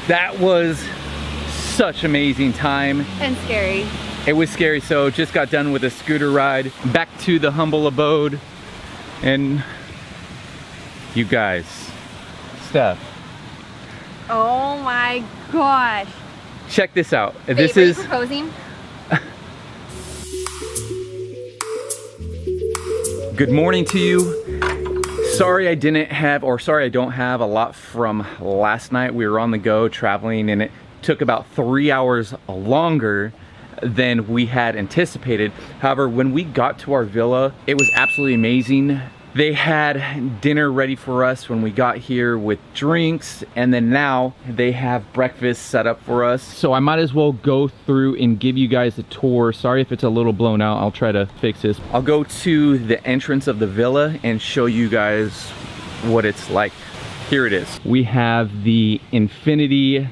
That was such amazing time. And scary. It was scary. So just got done with a scooter ride back to the humble abode. And you guys, Steph. Oh my gosh. Check this out. Babe, this are is you proposing? Good morning to you. Sorry I don't have a lot from last night. We were on the go traveling and it took about 3 hours longer than we had anticipated. However, when we got to our villa, it was absolutely amazing. They had dinner ready for us when we got here with drinks, and then now they have breakfast set up for us. So I might as well go through and give you guys a tour. Sorry if it's a little blown out, I'll try to fix this. I'll go to the entrance of the villa and show you guys what it's like. Here it is. We have the infinity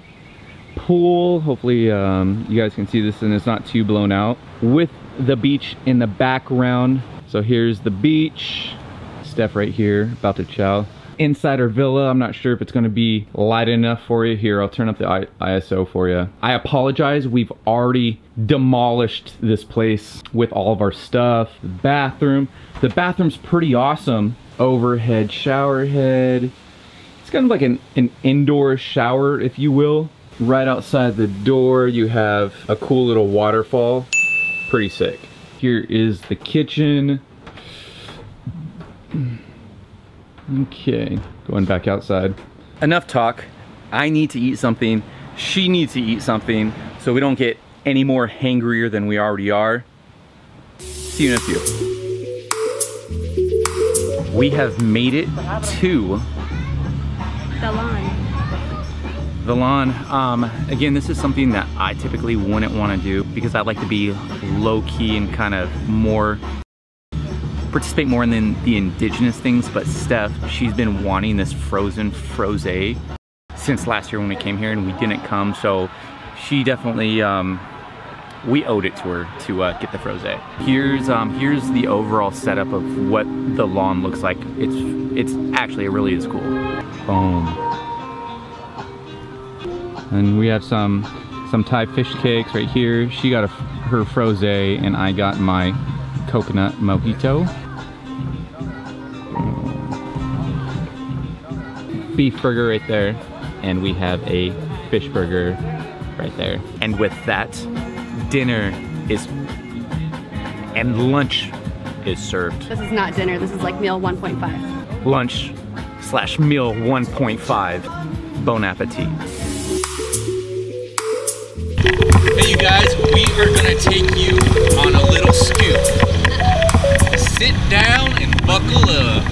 pool. Hopefully you guys can see this and it's not too blown out, with the beach in the background. So here's the beach. Steph right here, about to chow. Inside our villa, I'm not sure if it's gonna be light enough for you. Here, I'll turn up the ISO for you. I apologize, we've already demolished this place with all of our stuff. The bathroom's pretty awesome. Overhead shower head. It's kind of like an indoor shower, if you will. Right outside the door, you have a cool little waterfall. Pretty sick. Here is the kitchen. Okay, going back outside. Enough talk. I need to eat something. She needs to eat something so we don't get any more hangrier than we already are. See you in a few. We have made it to The lawn. the lawn. Again, this is something that I typically wouldn't want to do because I like to be low-key and kind of participate more in the indigenous things, but Steph, she's been wanting this frozen frosé since last year when we came here and we didn't come, so she definitely, we owed it to her to get the frosé. Here's the overall setup of what the lawn looks like. It's actually, it really is cool. Boom. And we have some Thai fish cakes right here. She got her frosé and I got my coconut mojito. Beef burger right there, and we have a fish burger right there. And with that, dinner and lunch is served. This is not dinner, this is like meal 1.5. Lunch/meal 1.5. Bon appetit. Hey you guys, we are gonna take you on a little scoop. Sit down and buckle up.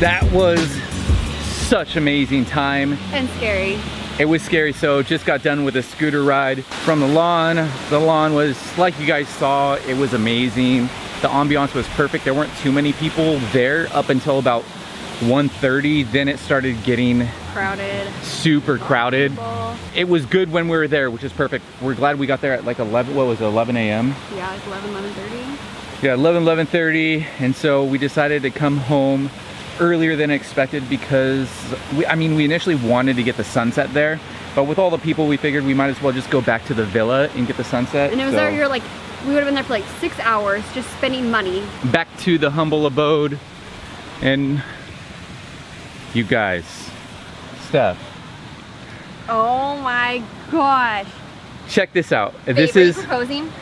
That was such amazing time. And scary. It was scary. So just got done with a scooter ride from the lawn. The lawn was, like you guys saw, it was amazing. The ambiance was perfect. There weren't too many people there up until about 1:30. Then it started getting Crowded. super crowded. People. It was good when we were there, which is perfect. We're glad we got there at like 11, what was it, 11 a.m.? Yeah, like 11:30. Yeah, 11:30. And so we decided to come home earlier than expected because we initially wanted to get the sunset there, but with all the people we figured we might as well just go back to the villa and get the sunset. And it was there, we would have been there for like 6 hours just spending money. Back to the humble abode. And you guys, Steph. Oh my gosh. Check this out. Babe, this are is you proposing?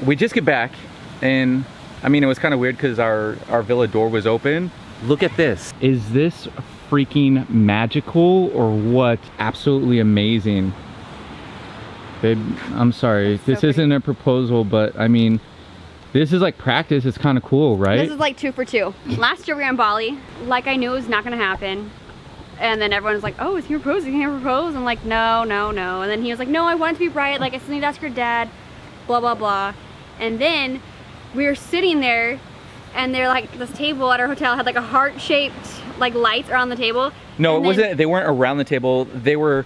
We just get back and it was kind of weird because our villa door was open. Look at this. Is this freaking magical or what? Absolutely amazing. Babe, I'm sorry. This isn't a proposal, but this is like practice. It's kind of cool, right? This is like 2 for 2. Last year we were in Bali. Like I knew it was not gonna happen. And then everyone's like, oh, is he proposing? Can he propose? I'm like, no, no, no. And then he was like, no, I want it to be bright. Like I still need to ask your dad, blah, blah, blah. And then we were sitting there and they're like, this table at our hotel had like a heart-shaped like lights around the table. No, and it wasn't. They weren't around the table. They were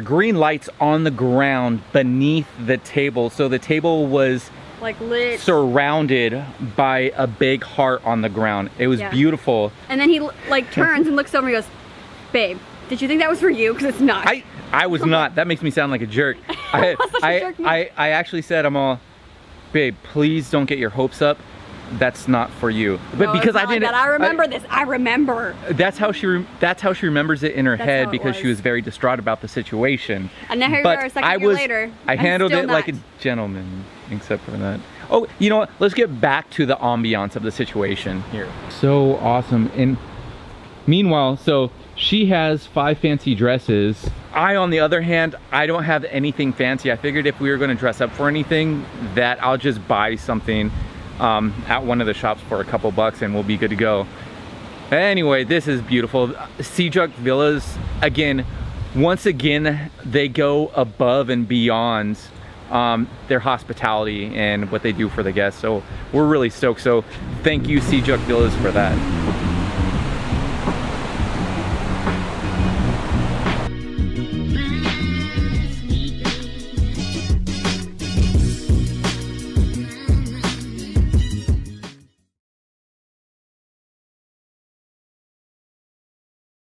green lights on the ground beneath the table. So the table was like lit, surrounded by a big heart on the ground. It was beautiful. And then he like turns and looks over and goes, "Babe, did you think that was for you? Because it's not." I was not. That makes me sound like a jerk. I actually said, I'm all, "Babe, please don't get your hopes up. That's not for you." But no, because I didn't, like I remember this. I remember. That's how she remembers it in her head, because she was very distraught about the situation. And now here we are a second year later. I handled it like a gentleman, except for that. Oh, you know what? Let's get back to the ambiance of the situation here. So awesome. And meanwhile, so she has 5 fancy dresses. I, on the other hand, I don't have anything fancy. I figured if we were going to dress up for anything, that I'll just buy something at one of the shops for a couple bucks and we'll be good to go. Anyway, this is beautiful. Sejuk Villas, again, once again, they go above and beyond their hospitality and what they do for the guests. So we're really stoked. So thank you, Sejuk Villas, for that.